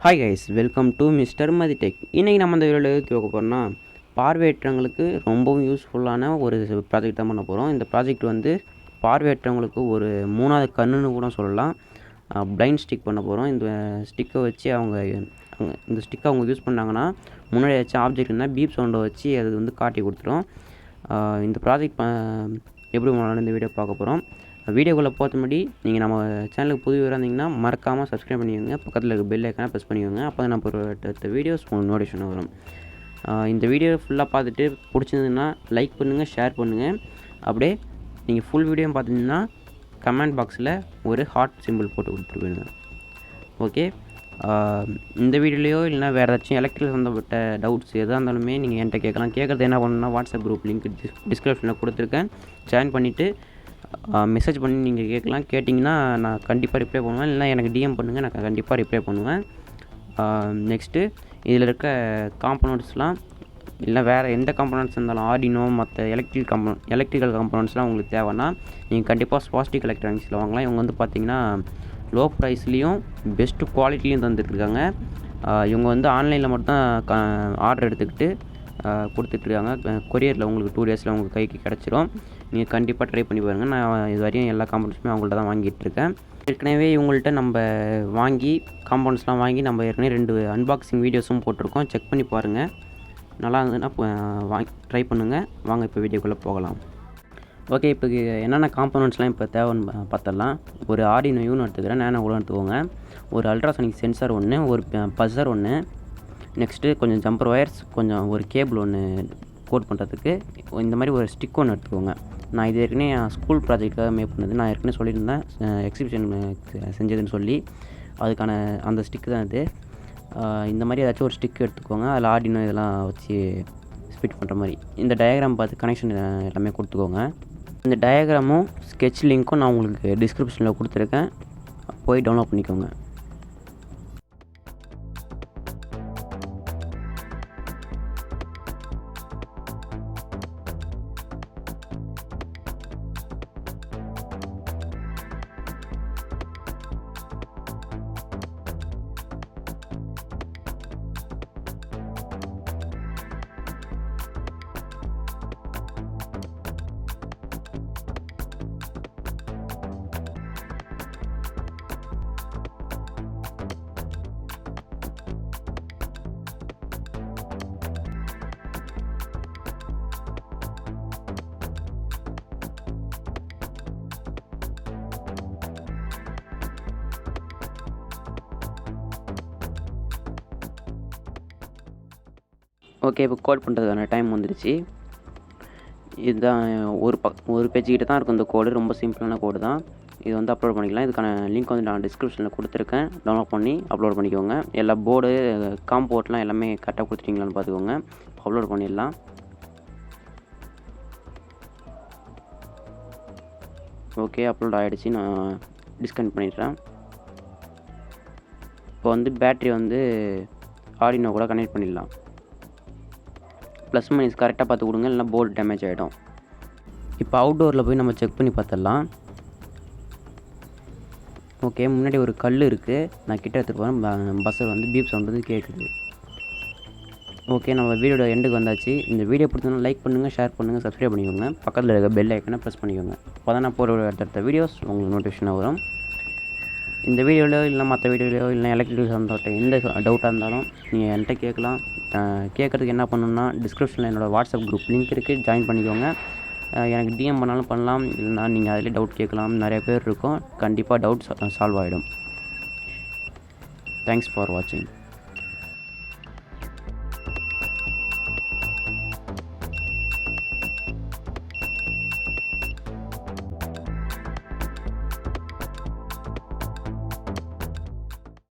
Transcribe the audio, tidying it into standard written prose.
Hi guys, welcome to mister மதிடெக். இன்றைக்கி நம்ம இந்த வீடியோவில் எதுக்கு பார்க்க போகிறோம்னா, பார்வையற்றவங்களுக்கு ரொம்பவும் யூஸ்ஃபுல்லான ஒரு ப்ராஜெக்ட் தான் பண்ண போகிறோம். இந்த ப்ராஜெக்ட் வந்து பார்வையற்றவங்களுக்கு ஒரு மூணாவது கண்ணுன்னு கூட சொல்லலாம். பிளைண்ட் ஸ்டிக் பண்ண போகிறோம். இந்த ஸ்டிக்கை வச்சு இந்த ஸ்டிக்கை அவங்க யூஸ் பண்ணாங்கன்னா, முன்னாடி வச்சு ஆப்ஜெக்ட் இருந்தால் பீப் சவுண்டை வச்சு அது வந்து காட்டி கொடுத்துரும். இந்த ப்ராஜெக்ட் எப்படி பண்ணலாம்னு இந்த வீடியோ பார்க்க போகிறோம். வீடியோக்குள்ளே போகிறது முன்னாடி நீங்கள் நம்ம சேனலுக்கு புது வீடியோ இருந்தீங்கன்னா மறக்காமல் சப்ஸ்கிரைப் பண்ணிக்கோங்க. பக்கத்தில் இருக்க பெல் ஐக்கானை ப்ரெஸ் பண்ணிக்கோங்க. அப்போ தான் நம்ம அடுத்த வீடியோஸ் உங்களுக்கு நோட்டிஃபிகேஷன் வரும். இந்த வீடியோ ஃபுல்லாக பார்த்துட்டு பிடிச்சிருந்ததுன்னா லைக் பண்ணுங்கள், ஷேர் பண்ணுங்கள். அப்படியே நீங்கள் ஃபுல் வீடியோ பார்த்தீங்கன்னா கமெண்ட் பாக்ஸில் ஒரு ஹார்ட் சிம்பிள் போட்டு கொடுத்துருவீங்க. ஓகே, இந்த வீடியோலையோ இல்லைனா வேறு ஏதாச்சும் எலக்ட்ரிக்கல் சம்மந்தப்பட்ட டவுட்ஸ் எதாக இருந்தாலுமே நீங்கள் என்கிட்ட கேட்கலாம். கேட்குறது என்ன பண்ணணும்னா வாட்ஸ்அப் குரூப் லிங்க் டிஸ்கிரிப்ஷனில் கொடுத்துருக்கேன். ஜாயின் பண்ணிவிட்டு மெசேஜ் பண்ணி நீங்கள் கேட்கலாம். கேட்டிங்கன்னா நான் கண்டிப்பாக ரிப்ளை பண்ணுவேன். இல்லைனா எனக்கு டிஎம் பண்ணுங்கள், நான் கண்டிப்பாக ரிப்ளை பண்ணுவேன். நெக்ஸ்ட்டு இதில் இருக்க காம்பனண்ட்ஸ்லாம் இல்லை வேறு எந்த காம்பனண்ட்ஸ் இருந்தாலும் ஆர்டினோ மற்ற எலக்ட்ரிக்கல் காம்பனண்ட்ஸ்லாம் உங்களுக்கு தேவைன்னா நீங்கள் கண்டிப்பாக ஸ்வாஸ்டிக் எலக்ட்ரானிக்ஸில் வாங்கலாம். இவங்க வந்து பார்த்திங்கன்னா லோ ப்ரைஸ்லேயும் பெஸ்ட்டு குவாலிட்டிலையும் தந்துட்டுருக்காங்க. இவங்க வந்து ஆன்லைனில் மட்டும்தான் ஆர்டர் எடுத்துக்கிட்டு கொடுத்துட்ருக்காங்க. கொரியரில் உங்களுக்கு 2 டேஸில் உங்களுக்கு கைக்கு கிடச்சிரும். நீங்கள் கண்டிப்பாக ட்ரை பண்ணி பாருங்கள். நான் இது வரையும் எல்லா காம்பவுண்ட்ஸுமே அவங்கள்ட்ட தான் வாங்கிட்டுருக்கேன். ஏற்கனவே இவங்கள்ட்ட நம்ம வாங்கி காம்பவுண்ட்ஸ்லாம் வாங்கி நம்ம ஏற்கனவே 2 அன்பாக்சிங் வீடியோஸும் போட்டிருக்கோம். செக் பண்ணி பாருங்கள். நல்லா இருந்ததுன்னா ட்ரை பண்ணுங்கள். வாங்க இப்போ வீடியோக்குள்ளே போகலாம். ஓகே, இப்போ என்னென்ன காம்பனண்ட்ஸ்லாம் இப்போ தேவைன்னு பார்த்துடலாம். ஒரு ஆர்டினோ யூனோ எடுத்துக்கிறேன், நேனோ கூட எடுத்துக்கோங்க. ஒரு அல்ட்ராசானிக் சென்சார் ஒன்று, ஒரு பஸர் ஒன்று, நெக்ஸ்ட்டு கொஞ்சம் ஜம்பர் ஒயர்ஸ், கொஞ்சம் ஒரு கேபிள் ஒன்று கோட் பண்ணுறதுக்கு இந்த மாதிரி ஒரு ஸ்டிக் ஒன்று எடுத்துக்கோங்க. நான் இது ஏற்கனவே ஸ்கூல் ப்ராஜெக்டாக மேக் பண்ணது. நான் ஏற்கனவே சொல்லியிருந்தேன் எக்ஸிபிஷன் செஞ்சதுன்னு சொல்லி. அதுக்கான அந்த ஸ்டிக்கு தான் இது. இந்த மாதிரி ஏதாச்சும் ஒரு ஸ்டிக் எடுத்துக்கோங்க. அதில் ஆர்டினோ இதெல்லாம் வச்சு ஸ்பிட் பண்ணுற மாதிரி இந்த டயக்ராம் பார்த்து கனெக்ஷன் எல்லாமே கொடுத்துக்கோங்க. இந்த டயக்ராமும் ஸ்கெட்ச் லிங்க்கும் நான் உங்களுக்கு டிஸ்கிரிப்ஷனில் கொடுத்துருக்கேன். போய் டவுன்லோட் பண்ணிக்கோங்க. ஓகே, இப்போ கோட் பண்ணுறதுக்கான டைம் வந்துடுச்சு. இதுதான் ஒரு பேஜ்கிட்ட தான் இருக்கும் இந்த கோடு. ரொம்ப சிம்பிளான கோடு தான். இது வந்து அப்லோட் பண்ணிக்கலாம். இதுக்கான லிங்க் வந்து நான் டிஸ்கிரிப்ஷனில் கொடுத்துருக்கேன். டவுன்லோட் பண்ணி அப்லோட் பண்ணிக்கோங்க. எல்லா போர்டு காம்போர்ட்லாம் எல்லாமே கரெக்டாக கொடுத்துட்டிங்களான்னு பார்த்துக்கோங்க. அப்லோட் பண்ணிடலாம். ஓகே, அப்லோட் ஆகிடுச்சு. நான் டிஸ்கனெக்ட் பண்ணிடுறேன். இப்போ வந்து பேட்ரி வந்து ஆர்டினோ கூட கனெக்ட் பண்ணிடலாம். ப்ளஸ் மைனஸ் கரெக்டாக பார்த்து கொடுங்க, இல்லைனா போர்டு டேமேஜ் ஆகிடும். இப்போ அவுட்டோரில் போய் நம்ம செக் பண்ணி பார்த்துடலாம். ஓகே, முன்னாடி ஒரு கல் இருக்குது. நான் கிட்ட எடுத்துகிட்டு போகிறேன். பஸ்ஸர் வந்து பீப் சவுண்ட் வந்து கேட்குது. ஓகே, நம்ம வீடியோட எண்டுக்கு வந்தாச்சு. இந்த வீடியோ பிடிச்சதுனா லைக் பண்ணுங்கள், ஷேர் பண்ணுங்கள், சப்ஸ்கிரைப் பண்ணிக்கோங்க. பக்கத்தில் இருக்க பெல் ஐக்கனை ப்ரெஸ் பண்ணிக்கோங்க. அப்போ தான் நான் போகிற அடுத்த வீடியோஸ் உங்களுக்கு நோட்டிஃபிகேஷனாக வரும். இந்த வீடியோவிலையோ இல்லை மற்ற வீடியோலையோ இல்லை எலக்ட்ரிக்கல் சம்மந்தப்பட்ட எந்த டவுட்டாக இருந்தாலும் நீங்கள் என்கிட்ட கேட்கலாம். கேட்குறதுக்கு என்ன பண்ணணும்னா டிஸ்கிரிப்ஷனில் என்னோடய வாட்ஸ்அப் குரூப் லிங்க் இருக்குது, ஜாயின் பண்ணிக்கோங்க. எனக்கு டிஎம் பண்ணாலும் பண்ணலாம், இல்லைனா நீங்கள் அதிலே டவுட் கேட்கலாம். நிறைய பேர் இருக்கும். கண்டிப்பாக டவுட் சால்வ் ஆகிடும். தேங்க்ஸ் ஃபார் வாட்சிங்.